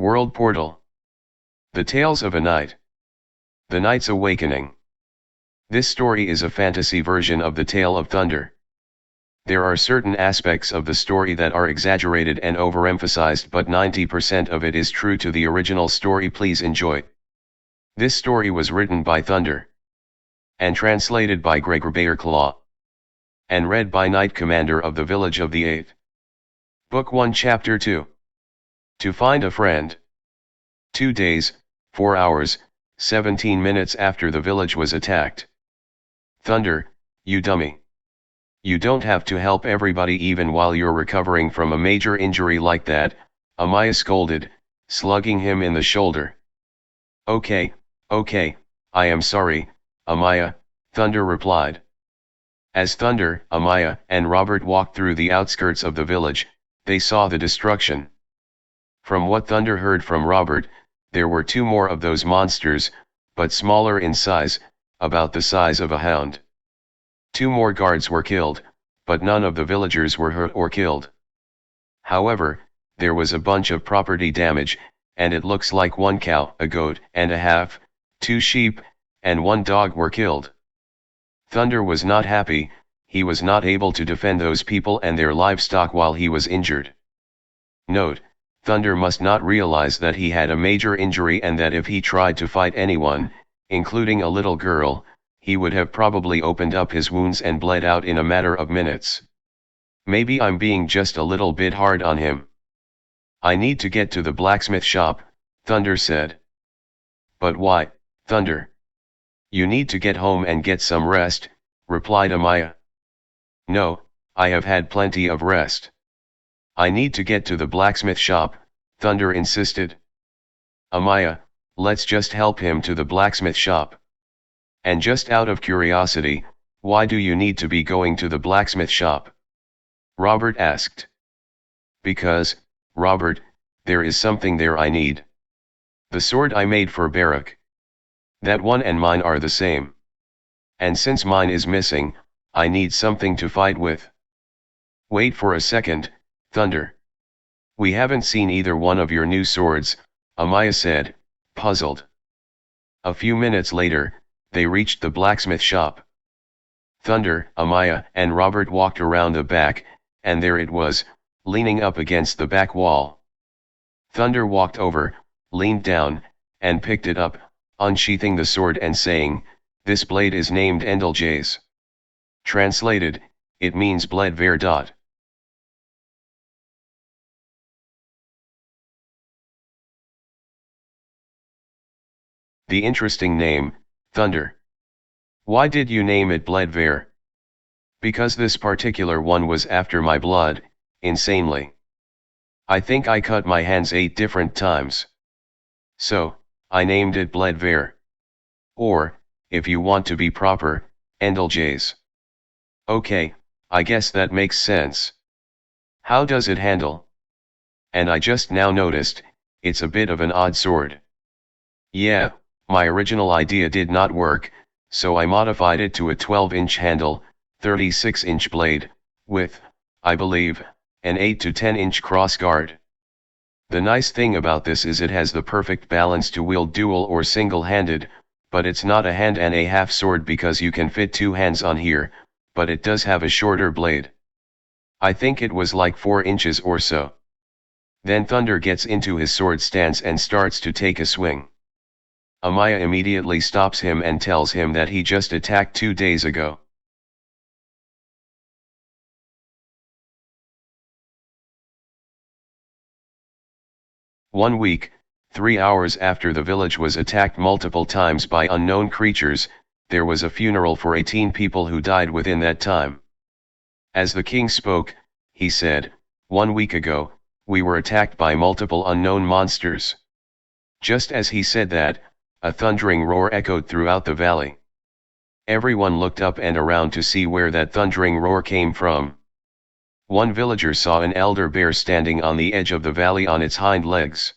World Portal. The Tales of a Night. The Night's Awakening. This story is a fantasy version of the Tale of Thunder. There are certain aspects of the story that are exaggerated and overemphasized, but 90% of it is true to the original story. Please enjoy. This story was written by Thunder and translated by Gregor Bayerclaw and read by Knight Commander of the Village of the Eighth. Book 1 Chapter 2. To Find a Friend. 2 days, 4 hours, 17 minutes after the village was attacked. Thunder, you dummy. You don't have to help everybody even while you're recovering from a major injury like that, Amaya scolded, slugging him in the shoulder. Okay, I am sorry, Amaya, Thunder replied. As Thunder, Amaya, and Robert walked through the outskirts of the village, they saw the destruction. From what Thunder heard from Robert, there were 2 more of those monsters, but smaller in size, about the size of a hound. 2 more guards were killed, but none of the villagers were hurt or killed. However, there was a bunch of property damage, and it looks like 1 cow, a goat and a half, 2 sheep, and 1 dog were killed. Thunder was not happy. He was not able to defend those people and their livestock while he was injured. Note: Thunder must not realize that he had a major injury and that if he tried to fight anyone, including a little girl, he would have probably opened up his wounds and bled out in a matter of minutes. Maybe I'm being just a little bit hard on him. I need to get to the blacksmith shop, Thunder said. But why, Thunder? You need to get home and get some rest, replied Amaya. No, I have had plenty of rest. I need to get to the blacksmith shop, Thunder insisted. Amaya, let's just help him to the blacksmith shop. And just out of curiosity, why do you need to be going to the blacksmith shop? Robert asked. Because, Robert, there is something there I need. The sword I made for Barak. That one and mine are the same. And since mine is missing, I need something to fight with. Wait for a second, Thunder. We haven't seen either one of your new swords, Amaya said, puzzled. A few minutes later, they reached the blacksmith shop. Thunder, Amaya, and Robert walked around the back, and there it was, leaning up against the back wall. Thunder walked over, leaned down, and picked it up, unsheathing the sword and saying, "This blade is named Endeljays." Translated, it means bled ver. The interesting name, Thunder. Why did you name it bled ver? Because this particular one was after my blood, insanely. I think I cut my hands 8 different times. So, I named it bled ver. Or, if you want to be proper, Endeljays. Okay, I guess that makes sense. How does it handle? And I just now noticed, it's a bit of an odd sword. Yeah, my original idea did not work, so I modified it to a 12-inch handle, 36-inch blade, with, I believe, an 8 to 10-inch crossguard. The nice thing about this is it has the perfect balance to wield dual or single-handed, but it's not a hand and a half sword because you can fit 2 hands on here, but it does have a shorter blade. I think it was like 4 inches or so. Then Thunder gets into his sword stance and starts to take a swing. Amaya immediately stops him and tells him that he just attacked 2 days ago. One week, 3 hours after the village was attacked multiple times by unknown creatures, there was a funeral for 18 people who died within that time. As the king spoke, he said, 1 week ago, we were attacked by multiple unknown monsters. Just as he said that, a thundering roar echoed throughout the valley. Everyone looked up and around to see where that thundering roar came from. One villager saw an elder bear standing on the edge of the valley on its hind legs.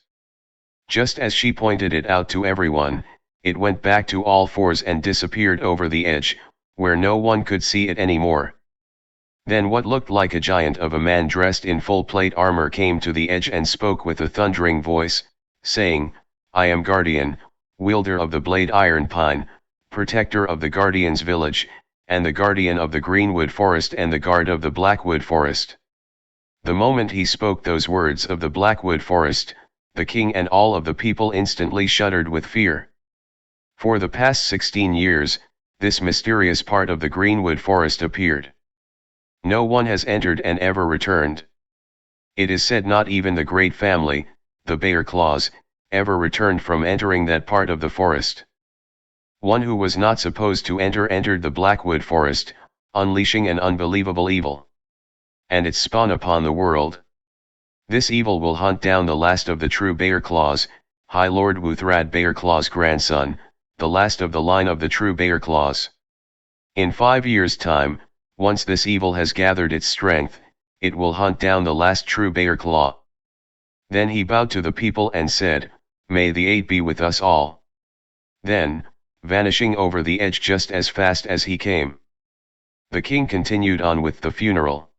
Just as she pointed it out to everyone, it went back to all fours and disappeared over the edge, where no one could see it anymore. Then what looked like a giant of a man dressed in full plate armor came to the edge and spoke with a thundering voice, saying, I am guardian, wielder of the blade iron pine, protector of the guardian's village, and the guardian of the greenwood forest and the guard of the blackwood forest. The moment he spoke those words of the blackwood forest, the king and all of the people instantly shuddered with fear. For the past 16 years, this mysterious part of the greenwood forest appeared. No one has entered and ever returned. It is said not even the great family, the bear claws, ever returned from entering that part of the forest. One who was not supposed to enter entered the blackwood forest, unleashing an unbelievable evil. And it spawn upon the world. This evil will hunt down the last of the true bear claws, High Lord Wuthrad Bear Claw's grandson, the last of the line of the true bear claws. In 5 years' time, once this evil has gathered its strength, it will hunt down the last true bear claw. Then he bowed to the people and said, May the 8 be with us all. Then, vanishing over the edge just as fast as he came, the king continued on with the funeral.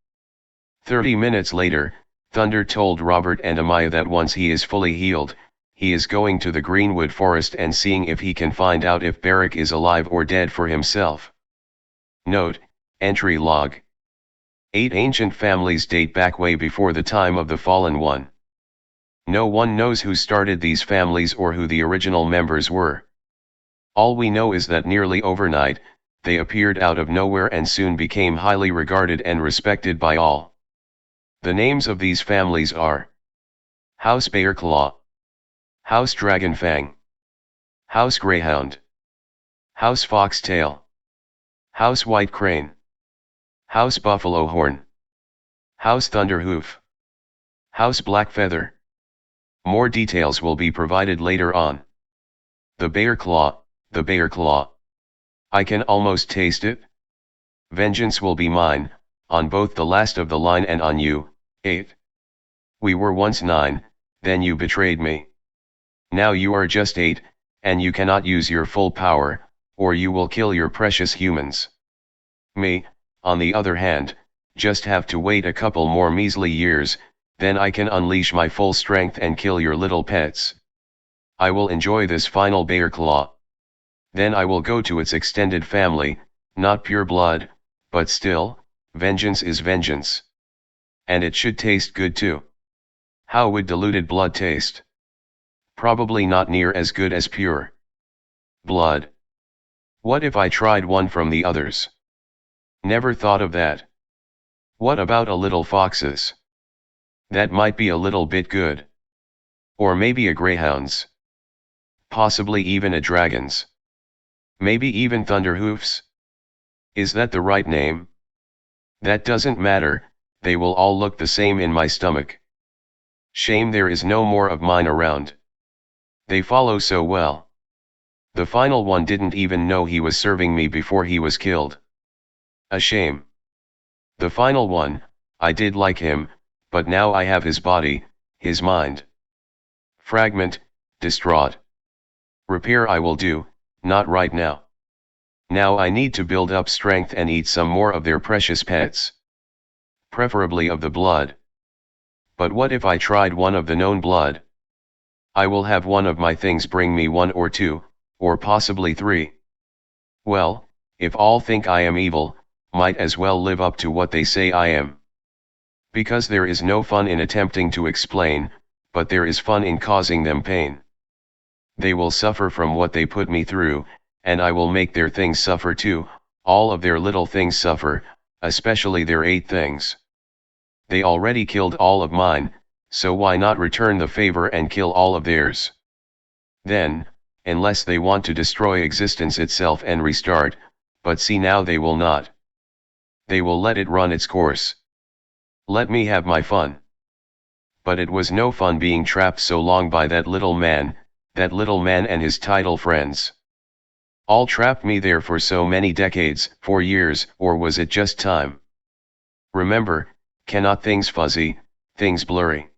30 minutes later, Thunder told Robert and Amaya that once he is fully healed, he is going to the greenwood forest and seeing if he can find out if Barak is alive or dead for himself. Note, entry log. 8 ancient families date back way before the time of the fallen one. No one knows who started these families or who the original members were. All we know is that nearly overnight, they appeared out of nowhere and soon became highly regarded and respected by all. The names of these families are House Bearclaw, House Dragonfang, House Greyhound, House Foxtail, House White Crane, House Buffalo Horn, House Thunderhoof, House Blackfeather. More details will be provided later on. The Bear Claw, the Bear Claw. I can almost taste it. Vengeance will be mine, on both the last of the line and on you, 8. We were once 9, then you betrayed me. Now you are just 8, and you cannot use your full power, or you will kill your precious humans. Me, on the other hand, just have to wait a couple more measly years, then I can unleash my full strength and kill your little pets. I will enjoy this final bear claw. Then I will go to its extended family, not pure blood, but still, vengeance is vengeance. And it should taste good too. How would diluted blood taste? Probably not near as good as pure blood. What if I tried one from the others? Never thought of that. What about a little fox's? That might be a little bit good. Or maybe a greyhound's. Possibly even a dragon's. Maybe even Thunderhoof's. Is that the right name? That doesn't matter, they will all look the same in my stomach. Shame there is no more of mine around. They follow so well. The final one didn't even know he was serving me before he was killed. A shame. The final one, I did like him, but now I have his body, his mind. Fragment, distraught. Repair I will do, not right now. Now I need to build up strength and eat some more of their precious pets. Preferably of the blood. But what if I tried one of the known blood? I will have one of my things bring me 1 or 2, or possibly 3. Well, if all think I am evil, might as well live up to what they say I am. Because there is no fun in attempting to explain, but there is fun in causing them pain. They will suffer from what they put me through, and I will make their things suffer too, all of their little things suffer, especially their 8 things. They already killed all of mine, so why not return the favor and kill all of theirs? Then, unless they want to destroy existence itself and restart, but see now they will not. They will let it run its course. Let me have my fun. But it was no fun being trapped so long by that little man and his tidal friends. All trapped me there for so many decades, 4 years, or was it just time? Remember, cannot things fuzzy, things blurry?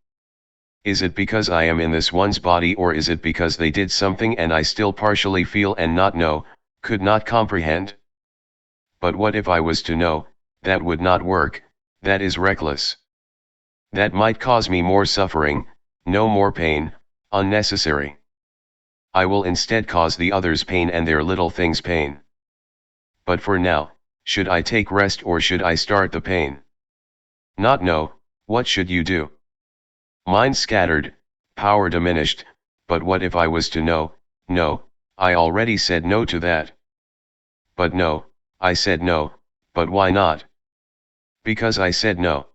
Is it because I am in this one's body or is it because they did something and I still partially feel and not know, could not comprehend? But what if I was to know, that would not work, that is reckless. That might cause me more suffering, no more pain, unnecessary. I will instead cause the others pain and their little things pain. But for now, should I take rest or should I start the pain? Not know, what should you do? Mind scattered, power diminished, but what if I was to know? No, I already said no to that. But no, I said no, but why not? Because I said no.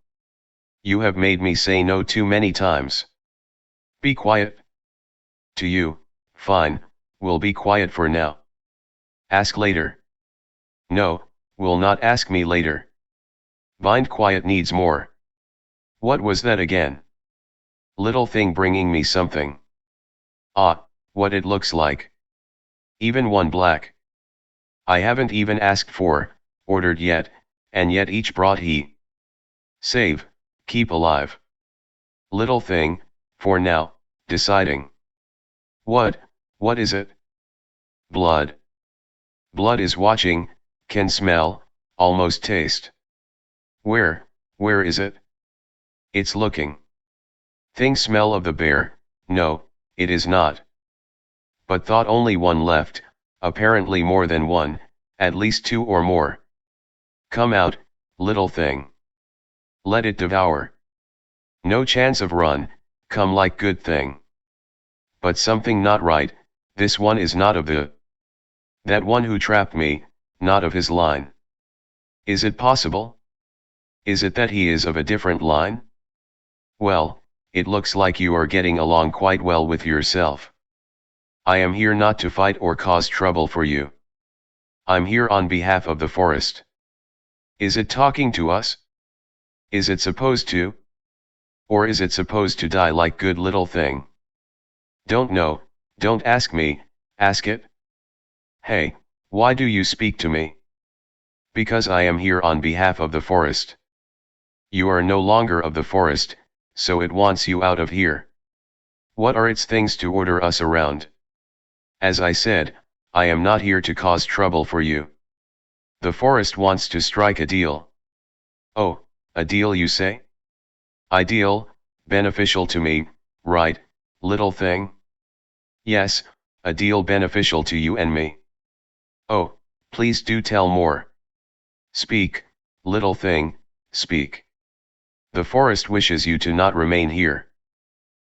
You have made me say no too many times. Be quiet. To you, fine, we'll be quiet for now. Ask later. No, will not ask me later. Bind quiet needs more. What was that again? Little thing bringing me something. Ah, what it looks like. Even one black. I haven't even asked for, ordered yet, and yet each brought he. Save, keep alive. Little thing, for now, deciding. What is it? Blood. Blood is watching, can smell, almost taste. Where is it? It's looking. Thing smell of the bear, no, it is not. But thought only one left, apparently more than one, at least two or more. Come out, little thing. Let it devour. No chance of run, come like good thing. But something not right, this one is not of that one who trapped me, not of his line. Is it possible? Is it that he is of a different line? Well, it looks like you are getting along quite well with yourself. I am here not to fight or cause trouble for you. I'm here on behalf of the forest. Is it talking to us? Is it supposed to? Or is it supposed to die like good little thing? Don't know, don't ask me, ask it. Hey, why do you speak to me? Because I am here on behalf of the forest. You are no longer of the forest, so it wants you out of here. What are its things to order us around? As I said, I am not here to cause trouble for you. The forest wants to strike a deal. Oh, a deal you say? Ideal, beneficial to me, right, little thing? Yes, a deal beneficial to you and me. Oh, please do tell more. Speak, little thing, speak. The forest wishes you to not remain here.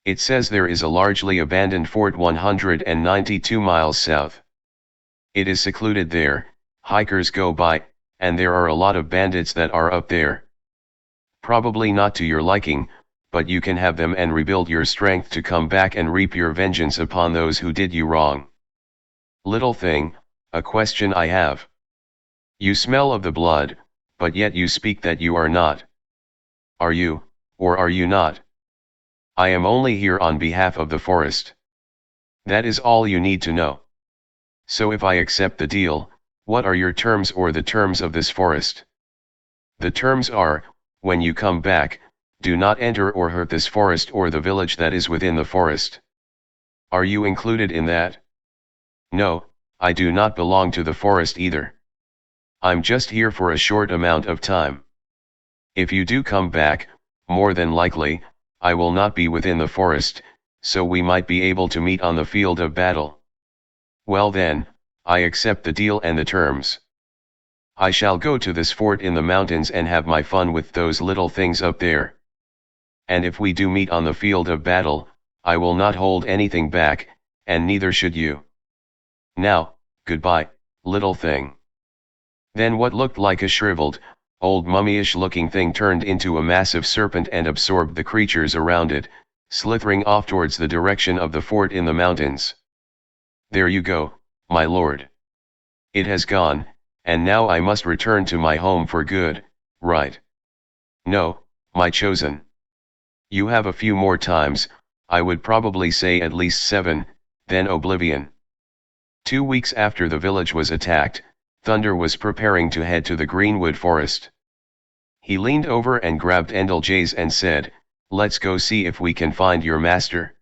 It says there is a largely abandoned fort 192 miles south. It is secluded there, hikers go by, and there are a lot of bandits that are up there. Probably not to your liking, but you can have them and rebuild your strength to come back and reap your vengeance upon those who did you wrong. Little thing, a question I have. You smell of the blood, but yet you speak that you are not. Are you, or are you not? I am only here on behalf of the forest. That is all you need to know. So if I accept the deal, what are your terms or the terms of this forest? The terms are, when you come back, do not enter or hurt this forest or the village that is within the forest. Are you included in that? No, I do not belong to the forest either. I'm just here for a short amount of time. If you do come back, more than likely, I will not be within the forest, so we might be able to meet on the field of battle. Well then, I accept the deal and the terms. I shall go to this fort in the mountains and have my fun with those little things up there. And if we do meet on the field of battle, I will not hold anything back, and neither should you. Now, goodbye, little thing. Then what looked like a shriveled, old mummyish looking thing turned into a massive serpent and absorbed the creatures around it, slithering off towards the direction of the fort in the mountains. There you go, my lord. It has gone, and now I must return to my home for good, right? No, my chosen. You have a few more times, I would probably say at least 7, then oblivion. 2 weeks after the village was attacked, Thunder was preparing to head to the Greenwood Forest. He leaned over and grabbed Endeljays and said, "Let's go see if we can find your master."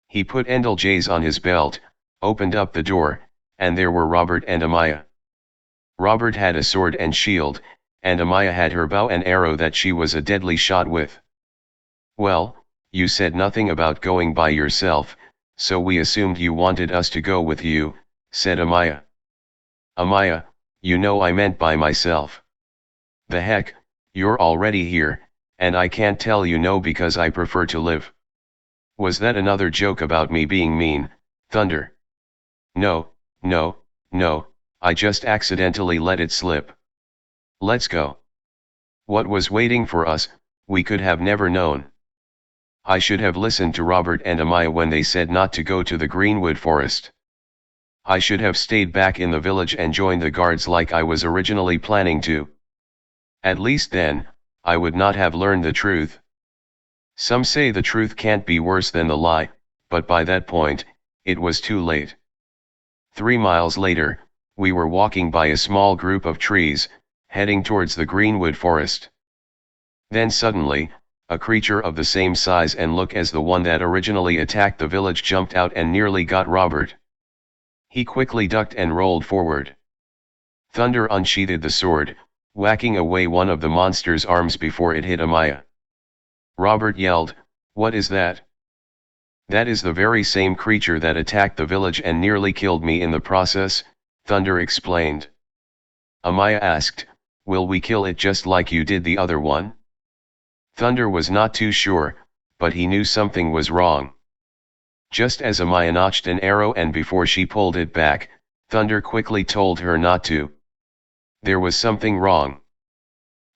He put Endeljays on his belt, opened up the door, and there were Robert and Amaya. Robert had a sword and shield, and Amaya had her bow and arrow that she was a deadly shot with. "Well, you said nothing about going by yourself," so we assumed you wanted us to go with you, said Amaya. Amaya, you know I meant by myself. The heck, you're already here, and I can't tell you no because I prefer to live. Was that another joke about me being mean, Thunder? No, no, no, I just accidentally let it slip. Let's go. What was waiting for us, we could have never known. I should have listened to Robert and Amaya when they said not to go to the Greenwood Forest. I should have stayed back in the village and joined the guards like I was originally planning to. At least then, I would not have learned the truth. Some say the truth can't be worse than the lie, but by that point, it was too late. 3 miles later, we were walking by a small group of trees, heading towards the Greenwood Forest. Then suddenly, a creature of the same size and look as the one that originally attacked the village jumped out and nearly got Robert. He quickly ducked and rolled forward. Thunder unsheathed the sword, whacking away one of the monster's arms before it hit Amaya. Robert yelled, "What is that?" "That is the very same creature that attacked the village and nearly killed me in the process," Thunder explained. Amaya asked, "Will we kill it just like you did the other one?" Thunder was not too sure, but he knew something was wrong. Just as Amaya notched an arrow and before she pulled it back, Thunder quickly told her not to. There was something wrong.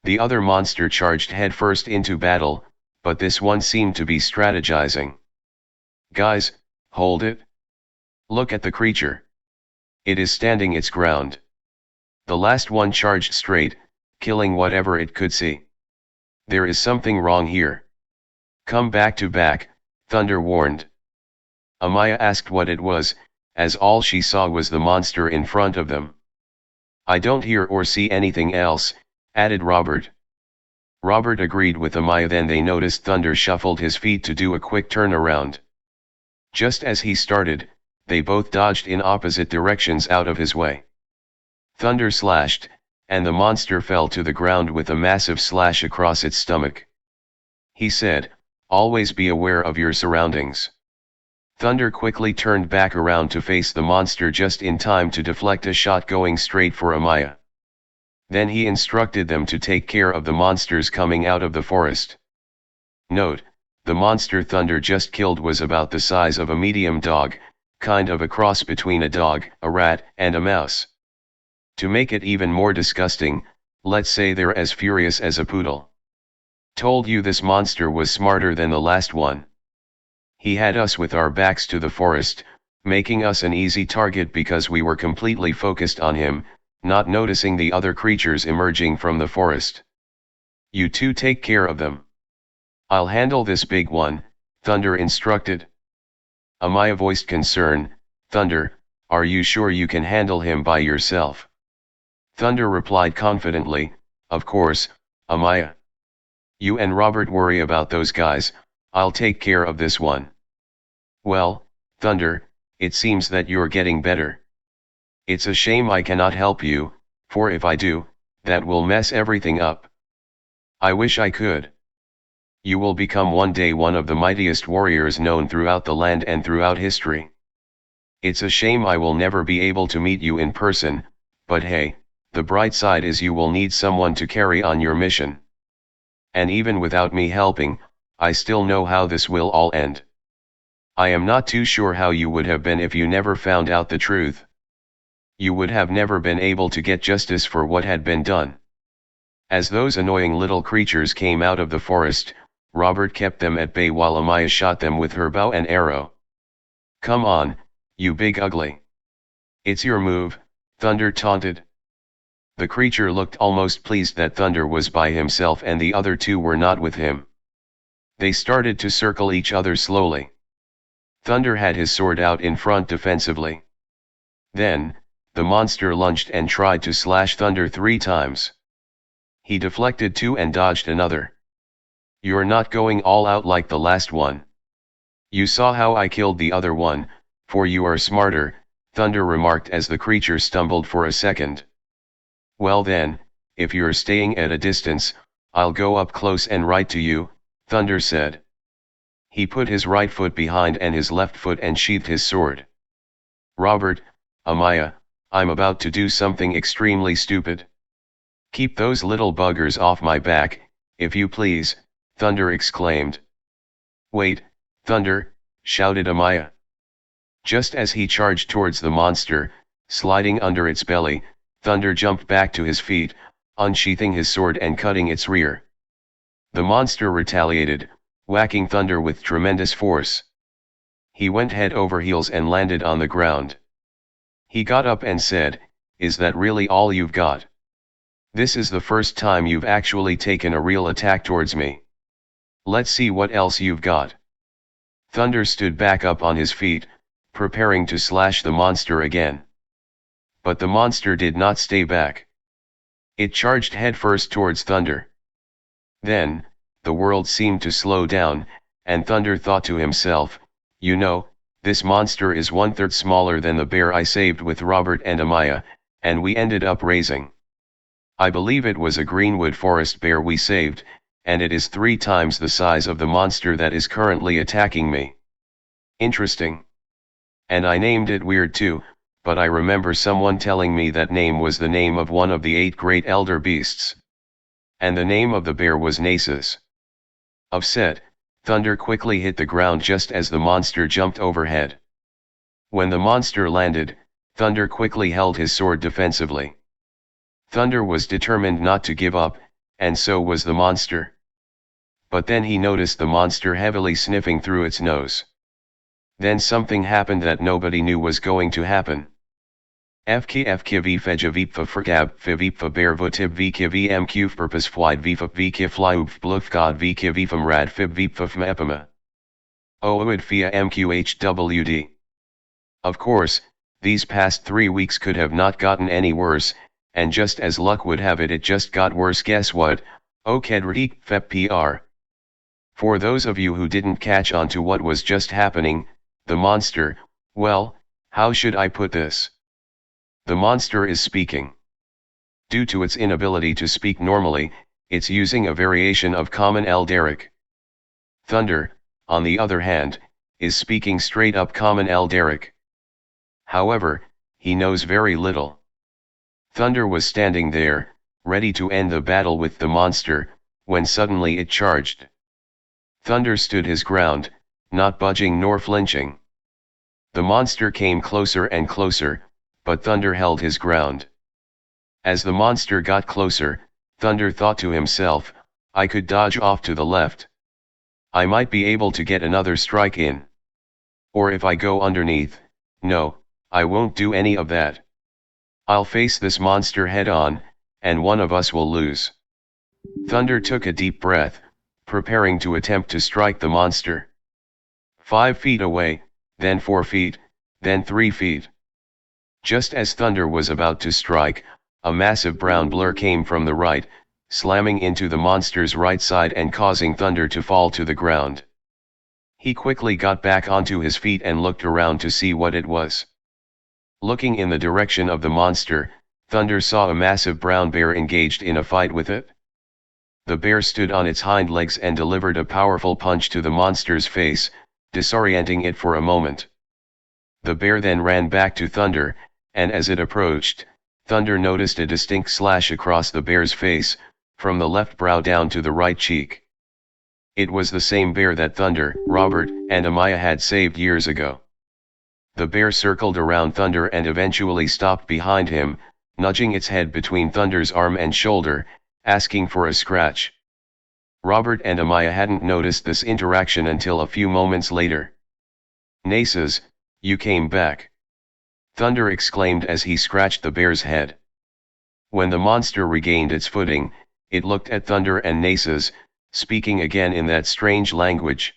The other monster charged headfirst into battle, but this one seemed to be strategizing. "Guys, hold it. Look at the creature. It is standing its ground." The last one charged straight, killing whatever it could see. "There is something wrong here. Come back to back," Thunder warned. Amaya asked what it was, as all she saw was the monster in front of them. "I don't hear or see anything else," added Robert. Robert agreed with Amaya. Then they noticed Thunder shuffled his feet to do a quick turnaround. Just as he started, they both dodged in opposite directions out of his way. Thunder slashed, and the monster fell to the ground with a massive slash across its stomach. He said, "Always be aware of your surroundings." Thunder quickly turned back around to face the monster just in time to deflect a shot going straight for Amaya. Then he instructed them to take care of the monsters coming out of the forest. Note, the monster Thunder just killed was about the size of a medium dog, kind of a cross between a dog, a rat, and a mouse. To make it even more disgusting, let's say they're as furious as a poodle. Told you this monster was smarter than the last one. He had us with our backs to the forest, making us an easy target because we were completely focused on him, not noticing the other creatures emerging from the forest. "You two take care of them. I'll handle this big one," Thunder instructed. Amaya voiced concern, "Thunder, are you sure you can handle him by yourself?" Thunder replied confidently, "Of course, Amaya. You and Robert worry about those guys, I'll take care of this one." "Well, Thunder, it seems that you're getting better. It's a shame I cannot help you, for if I do, that will mess everything up. I wish I could. You will become one day one of the mightiest warriors known throughout the land and throughout history. It's a shame I will never be able to meet you in person, but hey, the bright side is you will need someone to carry on your mission. And even without me helping, I still know how this will all end. I am not too sure how you would have been if you never found out the truth. You would have never been able to get justice for what had been done." As those annoying little creatures came out of the forest, Robert kept them at bay while Amaya shot them with her bow and arrow. "Come on, you big ugly. It's your move," Thunder taunted. The creature looked almost pleased that Thunder was by himself and the other two were not with him. They started to circle each other slowly. Thunder had his sword out in front defensively. Then, the monster lunged and tried to slash Thunder 3 times. He deflected 2 and dodged another. "You're not going all out like the last one. You saw how I killed the other one, for you are smarter," Thunder remarked as the creature stumbled for a second. "Well then, if you're staying at a distance, I'll go up close and right to you," Thunder said. He put his right foot behind and his left foot and sheathed his sword. Robert, Amaya, I'm about to do something extremely stupid. Keep those little buggers off my back, if you please, Thunder exclaimed. Wait, Thunder, shouted Amaya. Just as he charged towards the monster, sliding under its belly, Thunder jumped back to his feet, unsheathing his sword and cutting its rear. The monster retaliated, whacking Thunder with tremendous force. He went head over heels and landed on the ground. He got up and said, "Is that really all you've got? This is the first time you've actually taken a real attack towards me. Let's see what else you've got." Thunder stood back up on his feet, preparing to slash the monster again. But the monster did not stay back. It charged headfirst towards Thunder. Then, the world seemed to slow down, and Thunder thought to himself, "You know, this monster is 1/3 smaller than the bear I saved with Robert and Amaya, and we ended up raising. I believe it was a greenwood forest bear we saved, and it is 3 times the size of the monster that is currently attacking me. Interesting. And I named it weird too, but I remember someone telling me that name was the name of one of the 8 great elder beasts. And the name of the bear was Nasus." Upset, Thunder quickly hit the ground just as the monster jumped overhead. When the monster landed, Thunder quickly held his sword defensively. Thunder was determined not to give up, and so was the monster. But then he noticed the monster heavily sniffing through its nose. Then something happened that nobody knew was going to happen. FK vifeja vipfa vergab vipfa bear votib vk vmq purpose flied vifp vk flyub blufgod vk vifam rad fib vipfa fmepima. Oid fia mqhwd. Of course, these past 3 weeks could have not gotten any worse, and just as luck would have it, it just got worse. Guess what? Okedrik fep pr. For those of you who didn't catch on to what was just happening, the monster, well, how should I put this? The monster is speaking. Due to its inability to speak normally, it's using a variation of Common Eldaric. Thunder, on the other hand, is speaking straight up Common Eldaric. However, he knows very little. Thunder was standing there, ready to end the battle with the monster, when suddenly it charged. Thunder stood his ground, not budging nor flinching. The monster came closer and closer, but Thunder held his ground. As the monster got closer, Thunder thought to himself, "I could dodge off to the left. I might be able to get another strike in. Or if I go underneath, no, I won't do any of that. I'll face this monster head on, and one of us will lose." Thunder took a deep breath, preparing to attempt to strike the monster. 5 feet away, then 4 feet, then 3 feet. Just as Thunder was about to strike, a massive brown blur came from the right, slamming into the monster's right side and causing Thunder to fall to the ground. He quickly got back onto his feet and looked around to see what it was. Looking in the direction of the monster, Thunder saw a massive brown bear engaged in a fight with it. The bear stood on its hind legs and delivered a powerful punch to the monster's face, disorienting it for a moment. The bear then ran back to Thunder, and as it approached, Thunder noticed a distinct slash across the bear's face, from the left brow down to the right cheek. It was the same bear that Thunder, Robert, and Amaya had saved years ago. The bear circled around Thunder and eventually stopped behind him, nudging its head between Thunder's arm and shoulder, asking for a scratch. Robert and Amaya hadn't noticed this interaction until a few moments later. "Nasus, you came back!" Thunder exclaimed as he scratched the bear's head. When the monster regained its footing, it looked at Thunder and Nasus, speaking again in that strange language.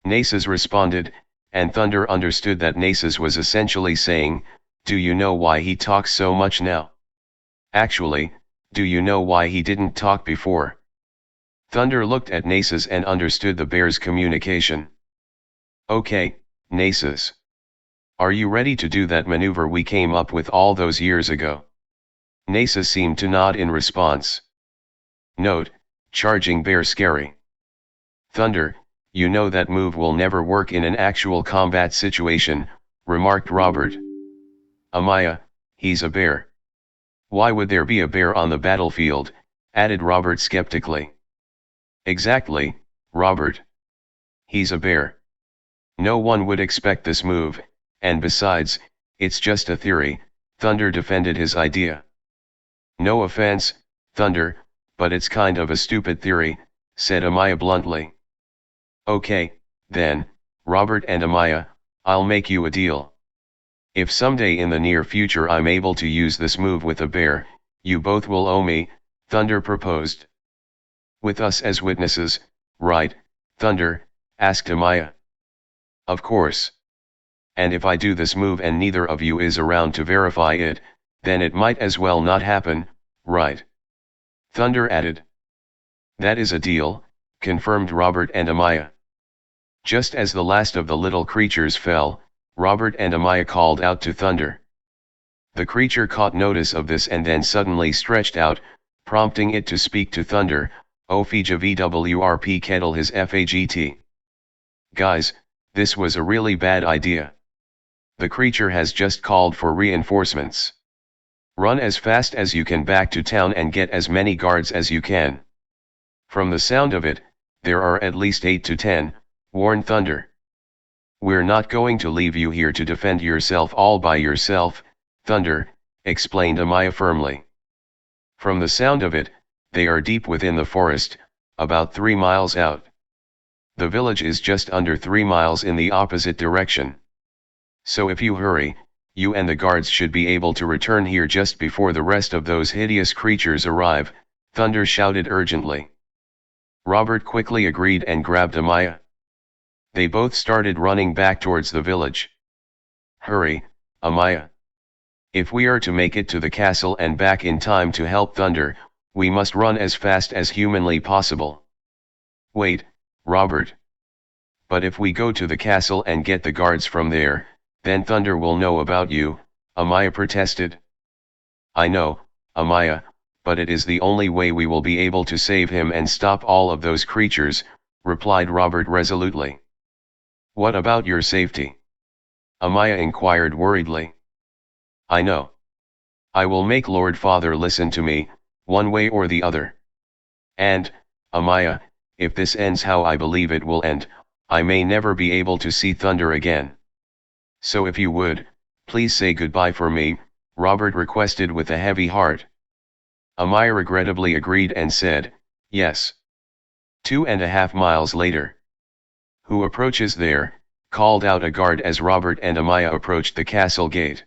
Nasus responded, and Thunder understood that Nasus was essentially saying, "Do you know why he talks so much now? Actually, do you know why he didn't talk before?" Thunder looked at Nasus and understood the bear's communication. "Okay, Nasus. Are you ready to do that maneuver we came up with all those years ago?" Nasus seemed to nod in response. Note: charging bear scary. Thunder, You know that move will never work in an actual combat situation, remarked Robert. Amaya, he's a bear. Why would there be a bear on the battlefield, added Robert skeptically. Exactly, Robert. He's a bear. No one would expect this move, and besides, it's just a theory, Thunder defended his idea. No offense, Thunder, but it's kind of a stupid theory, said Amaya bluntly. Okay, then, Robert and Amaya, I'll make you a deal. If someday in the near future I'm able to use this move with a bear, you both will owe me, Thunder proposed. With us as witnesses, right, Thunder, asked Amaya. Of course. And if I do this move and neither of you is around to verify it, then it might as well not happen, right? Thunder added. That is a deal, confirmed Robert and Amaya. Just as the last of the little creatures fell, Robert and Amaya called out to Thunder. The creature caught notice of this and then suddenly stretched out, prompting it to speak to Thunder, O Fija VWRP kettle his FAGT. Guys, this was a really bad idea. The creature has just called for reinforcements. Run as fast as you can back to town and get as many guards as you can. From the sound of it, there are at least 8 to 10, warned Thunder. We're not going to leave you here to defend yourself all by yourself, Thunder, explained Amaya firmly. From the sound of it, they are deep within the forest, about 3 miles out. The village is just under 3 miles in the opposite direction. So if you hurry, you and the guards should be able to return here just before the rest of those hideous creatures arrive, Thunder shouted urgently. Robert quickly agreed and grabbed Amaya. They both started running back towards the village. Hurry, Amaya. If we are to make it to the castle and back in time to help Thunder, we must run as fast as humanly possible. Wait, Robert. But if we go to the castle and get the guards from there, then Thunder will know about you, Amaya protested. I know, Amaya, but it is the only way we will be able to save him and stop all of those creatures, replied Robert resolutely. What about your safety? Amaya inquired worriedly. I know. I will make Lord Father listen to me, one way or the other. And, Amaya, if this ends how I believe it will end, I may never be able to see Thunder again. So if you would, please say goodbye for me, Robert requested with a heavy heart. Amaya regrettably agreed and said, yes. 2.5 miles later. Who approaches there, called out a guard as Robert and Amaya approached the castle gate.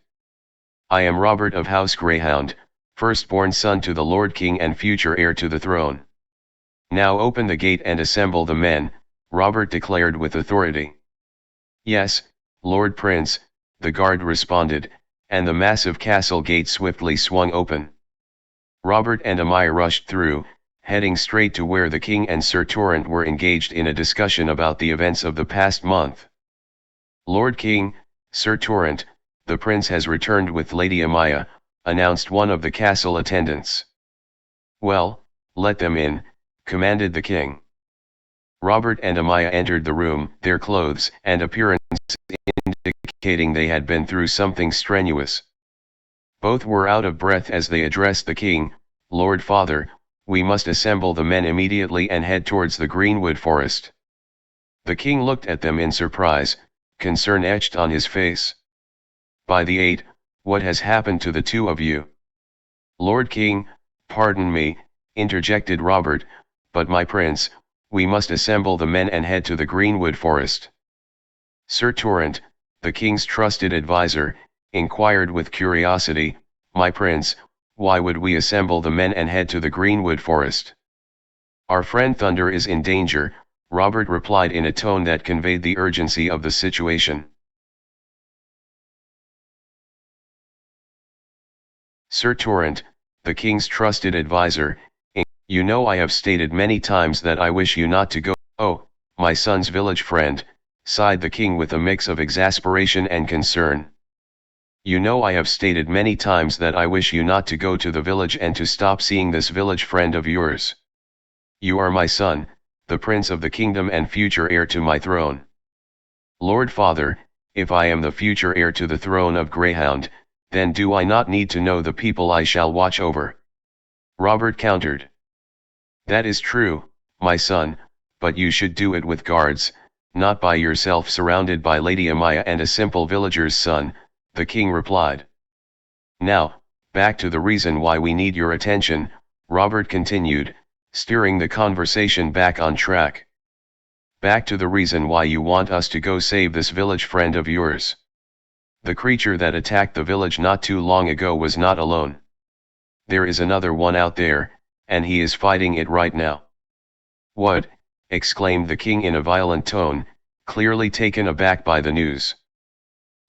I am Robert of House Greyhound, firstborn son to the Lord King and future heir to the throne. Now open the gate and assemble the men, Robert declared with authority. Yes, Lord Prince, the guard responded, and the massive castle gate swiftly swung open. Robert and Amaya rushed through, heading straight to where the king and Sir Torrent were engaged in a discussion about the events of the past month. Lord King, Sir Torrent, the prince has returned with Lady Amaya, announced one of the castle attendants. Well, let them in, commanded the king. Robert and Amaya entered the room, their clothes and appearance indicating they had been through something strenuous. Both were out of breath as they addressed the king. Lord Father, we must assemble the men immediately and head towards the greenwood forest. The king looked at them in surprise, concern etched on his face. By the 8, what has happened to the two of you? Lord King, pardon me, interjected Robert, but my prince, we must assemble the men and head to the greenwood forest. Sir Torrent, the king's trusted advisor, inquired with curiosity, my prince, why would we assemble the men and head to the greenwood forest? Our friend Thunder is in danger, Robert replied in a tone that conveyed the urgency of the situation. Sir Torrent, the king's trusted advisor, you know I have stated many times that I wish you not to go. Oh, my son's village friend, sighed the king with a mix of exasperation and concern. You know I have stated many times that I wish you not to go to the village and to stop seeing this village friend of yours. You are my son, the prince of the kingdom and future heir to my throne. Lord Father, if I am the future heir to the throne of Greyhound, then do I not need to know the people I shall watch over? Robert countered. That is true, my son, but you should do it with guards, not by yourself surrounded by Lady Amaya and a simple villager's son, the king replied. Now, back to the reason why we need your attention, Robert continued, steering the conversation back on track. Back to the reason why you want us to go save this village friend of yours. The creature that attacked the village not too long ago was not alone. There is another one out there, and he is fighting it right now. What? Exclaimed the king in a violent tone, clearly taken aback by the news.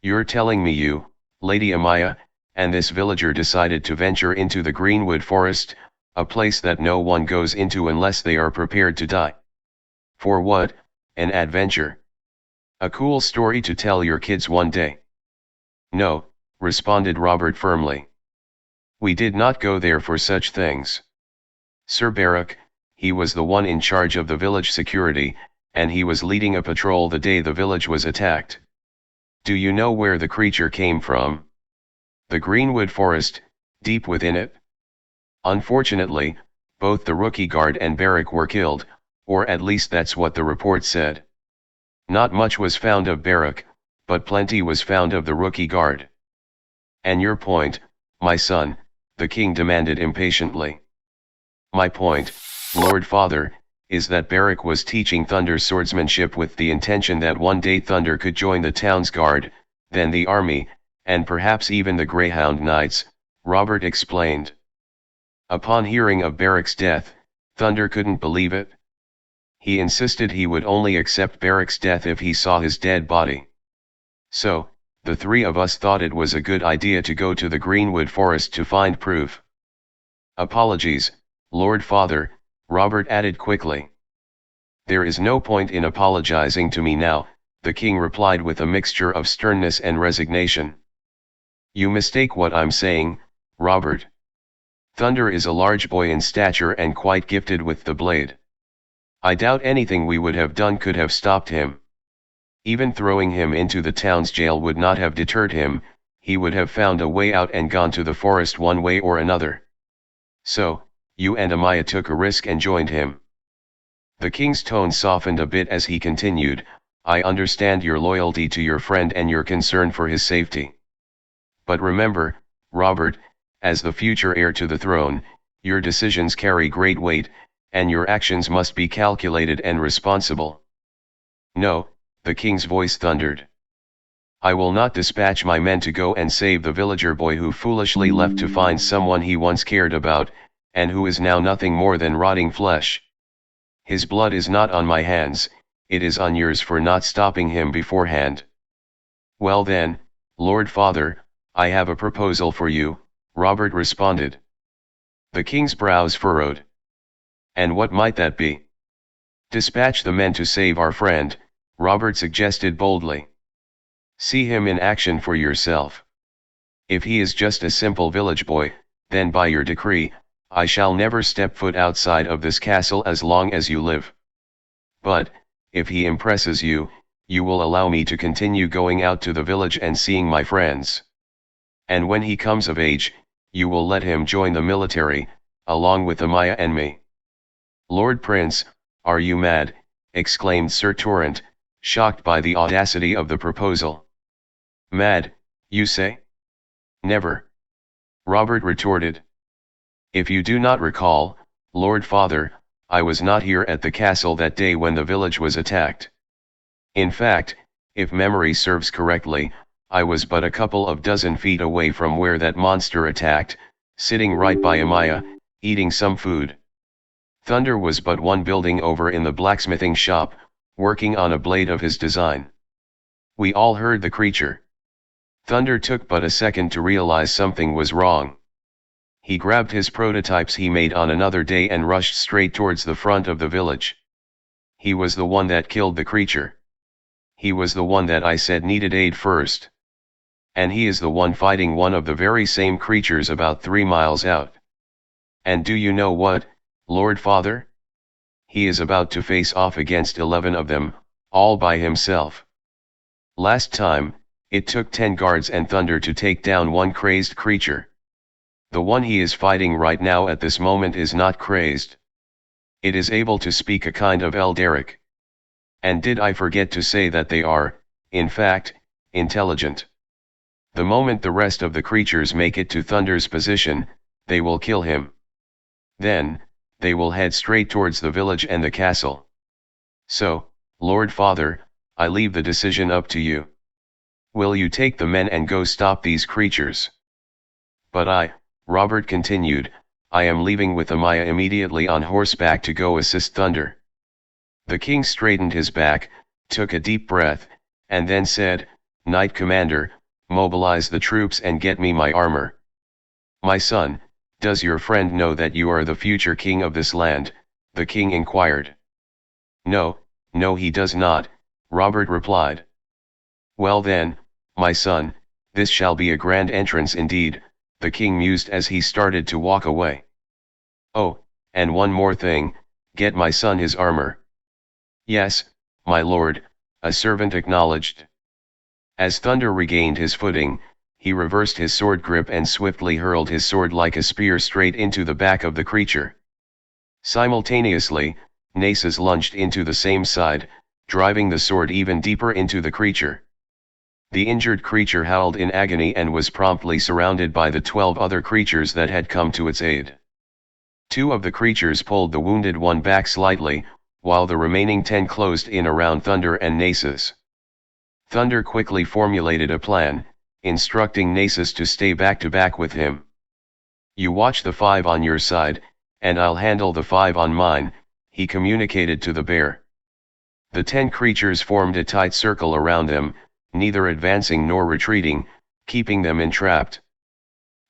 You're telling me you, Lady Amaya, and this villager decided to venture into the Greenwood Forest, a place that no one goes into unless they are prepared to die. For what? An adventure. A cool story to tell your kids one day. No, responded Robert firmly. We did not go there for such things. Sir Barak, he was the one in charge of the village security, and he was leading a patrol the day the village was attacked. Do you know where the creature came from? The Greenwood Forest, deep within it. Unfortunately, both the rookie guard and Barak were killed, or at least that's what the report said. Not much was found of Barak, but plenty was found of the rookie guard. And your point, my son, the king demanded impatiently. My point, Lord Father, is that Barak was teaching Thunder swordsmanship with the intention that one day Thunder could join the town's guard, then the army, and perhaps even the Greyhound Knights, Robert explained. Upon hearing of Barak's death, Thunder couldn't believe it. He insisted he would only accept Barak's death if he saw his dead body. So, the three of us thought it was a good idea to go to the Greenwood Forest to find proof. Apologies, Lord Father, Robert added quickly. There is no point in apologizing to me now, the king replied with a mixture of sternness and resignation. You mistake what I'm saying, Robert. Thunder is a large boy in stature and quite gifted with the blade. I doubt anything we would have done could have stopped him. Even throwing him into the town's jail would not have deterred him, he would have found a way out and gone to the forest one way or another. So, you and Amaya took a risk and joined him. The king's tone softened a bit as he continued, I understand your loyalty to your friend and your concern for his safety. But remember, Robert, as the future heir to the throne, your decisions carry great weight, and your actions must be calculated and responsible. No, the king's voice thundered. I will not dispatch my men to go and save the villager boy who foolishly left to find someone he once cared about, and who is now nothing more than rotting flesh. His blood is not on my hands, it is on yours for not stopping him beforehand. Well then, Lord Father, I have a proposal for you, Robert responded. The king's brows furrowed. And what might that be? Dispatch the men to save our friend, Robert suggested boldly. See him in action for yourself. If he is just a simple village boy, then by your decree, I shall never step foot outside of this castle as long as you live. But, if he impresses you, you will allow me to continue going out to the village and seeing my friends. And when he comes of age, you will let him join the military, along with Amaya and me. Lord Prince, are you mad? Exclaimed Sir Torrent, shocked by the audacity of the proposal. Mad, you say? Never. Robert retorted. If you do not recall, Lord Father, I was not here at the castle that day when the village was attacked. In fact, if memory serves correctly, I was but a couple of dozen feet away from where that monster attacked, sitting right by Amaya, eating some food. Thunder was but one building over in the blacksmithing shop, working on a blade of his design. We all heard the creature. Thunder took but a second to realize something was wrong. He grabbed his prototypes he made on another day and rushed straight towards the front of the village. He was the one that killed the creature. He was the one that I said needed aid first. And he is the one fighting one of the very same creatures about 3 miles out. And do you know what, Lord Father? he is about to face off against 11 of them, all by himself. Last time, it took 10 guards and thunder to take down one crazed creature. The one he is fighting right now at this moment is not crazed. It is able to speak a kind of Eldaric. And did I forget to say that they are, in fact, intelligent. The moment the rest of the creatures make it to Thunder's position, they will kill him. Then, they will head straight towards the village and the castle. So, Lord Father, I leave the decision up to you. Will you take the men and go stop these creatures? But I, Robert continued, I am leaving with Amaya immediately on horseback to go assist Thunder. The king straightened his back, took a deep breath, and then said, Knight Commander, mobilize the troops and get me my armor. My son, does your friend know that you are the future king of this land? The king inquired. No, no he does not, Robert replied. Well then, my son, this shall be a grand entrance indeed, the king mused as he started to walk away. Oh, and one more thing, get my son his armor. Yes, my lord, a servant acknowledged. As Thunder regained his footing, he reversed his sword grip and swiftly hurled his sword like a spear straight into the back of the creature. Simultaneously, Nasus lunged into the same side, driving the sword even deeper into the creature. The injured creature howled in agony and was promptly surrounded by the 12 other creatures that had come to its aid. 2 of the creatures pulled the wounded one back slightly, while the remaining 10 closed in around Thunder and Nasus. Thunder quickly formulated a plan, instructing Nasus to stay back to back with him. You watch the 5 on your side, and I'll handle the 5 on mine, he communicated to the bear. The 10 creatures formed a tight circle around them, neither advancing nor retreating, keeping them entrapped.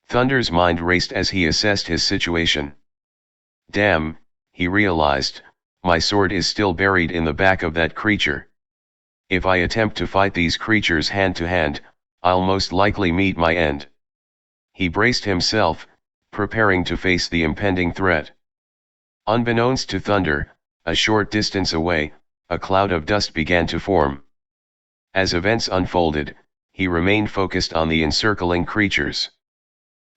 Thunder's mind raced as he assessed his situation. Damn, he realized, my sword is still buried in the back of that creature. If I attempt to fight these creatures hand to hand, I'll most likely meet my end. He braced himself, preparing to face the impending threat. Unbeknownst to Thunder, a short distance away, a cloud of dust began to form. As events unfolded, he remained focused on the encircling creatures.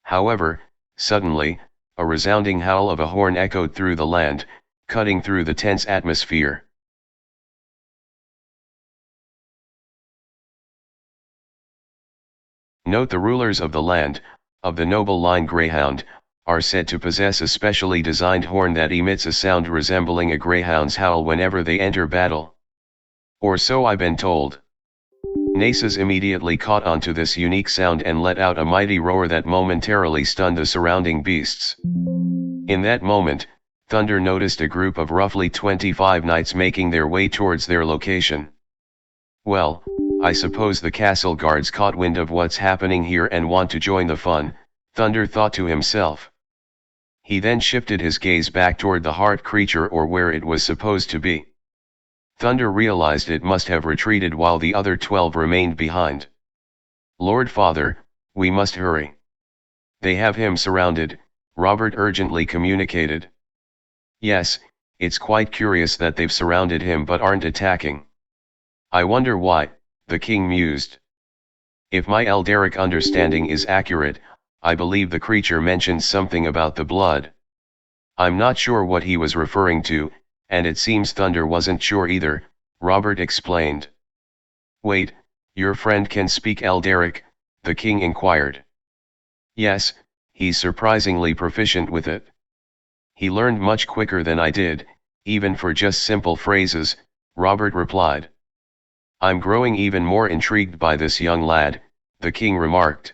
However, suddenly, a resounding howl of a horn echoed through the land, cutting through the tense atmosphere. Note: the rulers of the land, of the noble line greyhound, are said to possess a specially designed horn that emits a sound resembling a greyhound's howl whenever they enter battle. Or so I've been told. Nasus immediately caught on to this unique sound and let out a mighty roar that momentarily stunned the surrounding beasts. In that moment, Thunder noticed a group of roughly 25 knights making their way towards their location. Well, I suppose the castle guards caught wind of what's happening here and want to join the fun, Thunder thought to himself. He then shifted his gaze back toward the heart creature, or where it was supposed to be. Thunder realized it must have retreated while the other 12 remained behind. Lord Father, we must hurry. They have him surrounded, Robert urgently communicated. Yes, it's quite curious that they've surrounded him but aren't attacking. I wonder why, the king mused. If my Eldaric understanding is accurate, I believe the creature mentioned something about the blood. I'm not sure what he was referring to, and it seems Thunder wasn't sure either, Robert explained. Wait, your friend can speak Eldaric? The king inquired. Yes, he's surprisingly proficient with it. He learned much quicker than I did, even for just simple phrases, Robert replied. I'm growing even more intrigued by this young lad, the king remarked.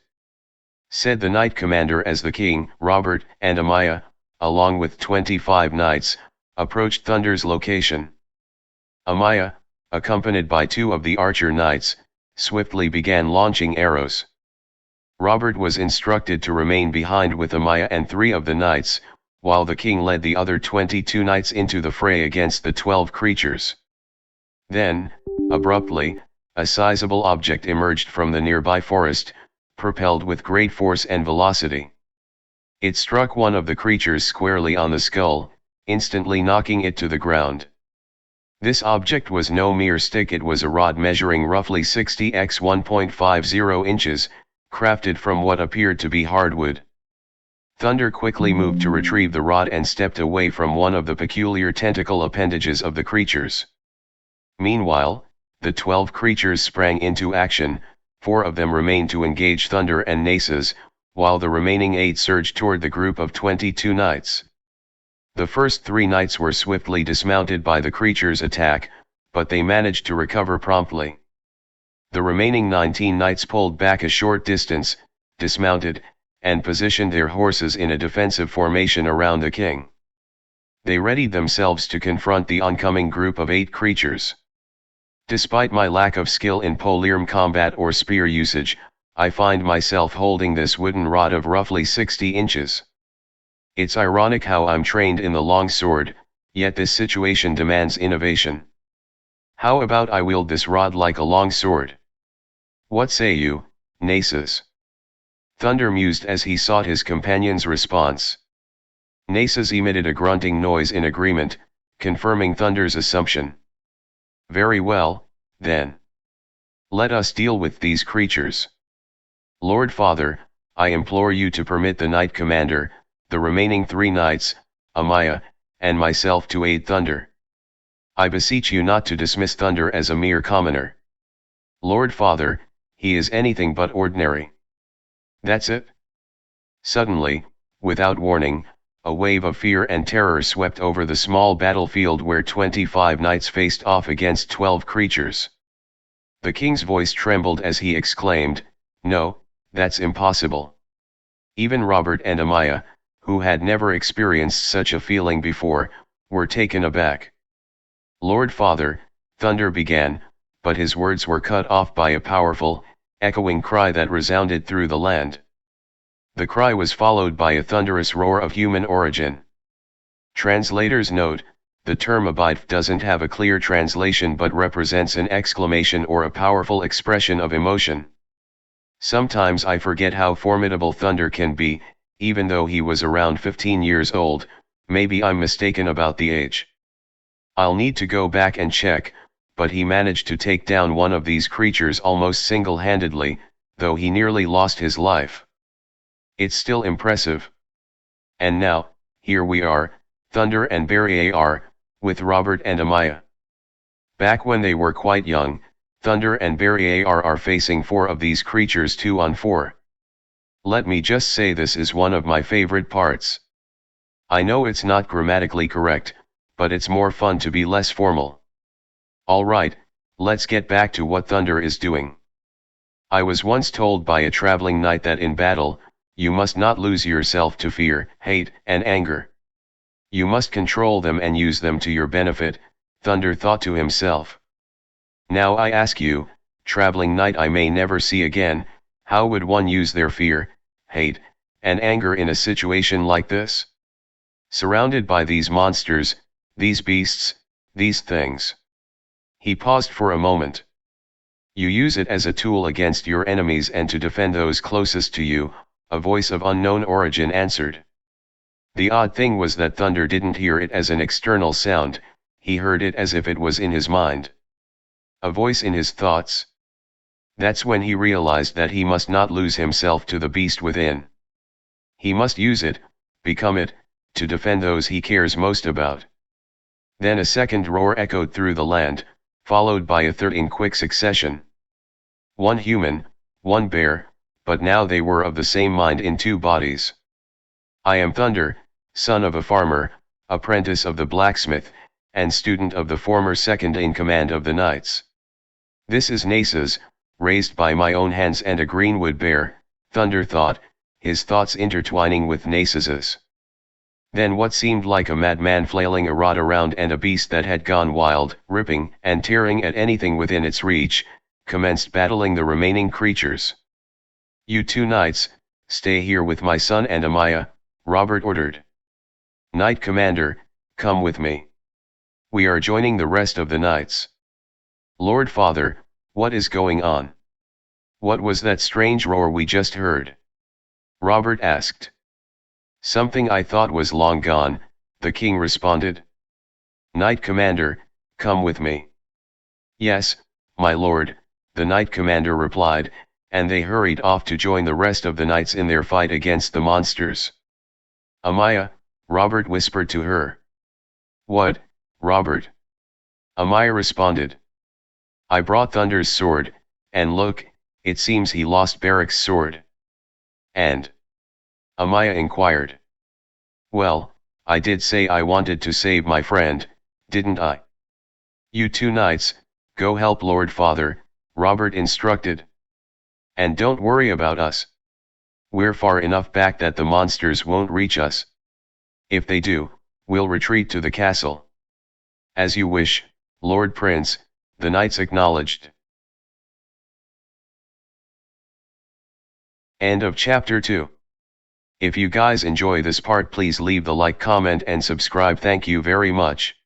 Said the knight commander as the king, Robert, and Amaya, along with 25 knights, approached Thunder's location. Amaya, accompanied by 2 of the archer knights, swiftly began launching arrows. Robert was instructed to remain behind with Amaya and 3 of the knights, while the king led the other 22 knights into the fray against the 12 creatures. Then, abruptly, a sizable object emerged from the nearby forest, propelled with great force and velocity. It struck one of the creatures squarely on the skull, instantly knocking it to the ground. This object was no mere stick, it was a rod measuring roughly 60 x 1.50 inches, crafted from what appeared to be hardwood. Thunder quickly moved to retrieve the rod and stepped away from one of the peculiar tentacle appendages of the creatures. Meanwhile, the 12 creatures sprang into action. 4 of them remained to engage Thunder and Nasus, while the remaining 8 surged toward the group of 22 knights. The first 3 knights were swiftly dismounted by the creature's attack, but they managed to recover promptly. The remaining 19 knights pulled back a short distance, dismounted, and positioned their horses in a defensive formation around the king. They readied themselves to confront the oncoming group of 8 creatures. Despite my lack of skill in polearm combat or spear usage, I find myself holding this wooden rod of roughly 60 inches. It's ironic how I'm trained in the long sword, yet this situation demands innovation. How about I wield this rod like a long sword? What say you, Nasus? Thunder mused as he sought his companion's response. Nasus emitted a grunting noise in agreement, confirming Thunder's assumption. Very well, then. Let us deal with these creatures. Lord Father, I implore you to permit the Knight Commander, the remaining 3 knights, Amaya, and myself to aid Thunder. I beseech you not to dismiss Thunder as a mere commoner. Lord Father, he is anything but ordinary. That's it? Suddenly, without warning, a wave of fear and terror swept over the small battlefield where 25 knights faced off against 12 creatures. The king's voice trembled as he exclaimed, "No, that's impossible." Even Robert and Amaya, who had never experienced such a feeling before, were taken aback. Lord Father, Thunder began, but his words were cut off by a powerful, echoing cry that resounded through the land. The cry was followed by a thunderous roar of human origin. Translator's note: the term abide doesn't have a clear translation but represents an exclamation or a powerful expression of emotion. Sometimes I forget how formidable Thunder can be, even though he was around 15 years old. Maybe I'm mistaken about the age. I'll need to go back and check, but he managed to take down one of these creatures almost single-handedly, though he nearly lost his life. It's still impressive. And now, here we are, Thunder and Barry are, with Robert and Amaya. Back when they were quite young, Thunder and Barry are facing 4 of these creatures 2 on 4. Let me just say this is one of my favorite parts. I know it's not grammatically correct, but it's more fun to be less formal. Alright, let's get back to what Thunder is doing. I was once told by a traveling knight that in battle, you must not lose yourself to fear, hate, and anger. You must control them and use them to your benefit, Thunder thought to himself. Now I ask you, traveling knight I may never see again, how would one use their fear, hate, and anger in a situation like this? Surrounded by these monsters, these beasts, these things. He paused for a moment. You use it as a tool against your enemies and to defend those closest to you, a voice of unknown origin answered. The odd thing was that Thunder didn't hear it as an external sound, he heard it as if it was in his mind. A voice in his thoughts. That's when he realized that he must not lose himself to the beast within. He must use it, become it, to defend those he cares most about. Then a second roar echoed through the land, followed by a third in quick succession. One human, one bear, but now they were of the same mind in 2 bodies. I am Thunder, son of a farmer, apprentice of the blacksmith, and student of the former second in command of the knights. This is Nasus, raised by my own hands and a greenwood bear, Thunder thought, his thoughts intertwining with Nasus's. Then what seemed like a madman flailing a rod around and a beast that had gone wild, ripping and tearing at anything within its reach, commenced battling the remaining creatures. You 2 knights, stay here with my son and Amaya, Robert ordered. Knight Commander, come with me. We are joining the rest of the knights. Lord Father, what is going on? What was that strange roar we just heard? Robert asked. Something I thought was long gone, The king responded. Knight commander, come with me. Yes, my lord, the knight commander replied, and they hurried off to join the rest of the knights in their fight against the monsters. Amaya, Robert whispered to her. What, Robert? Amaya responded. I brought Thunder's sword, and look, it seems he lost Barrack's sword. And? Amaya inquired. Well, I did say I wanted to save my friend, didn't I? You two knights, go help Lord Father, Robert instructed. And don't worry about us. We're far enough back that the monsters won't reach us. If they do, we'll retreat to the castle. As you wish, Lord Prince, the knights acknowledged. End of chapter 2. If you guys enjoy this part, please leave the like, comment and subscribe. Thank you very much.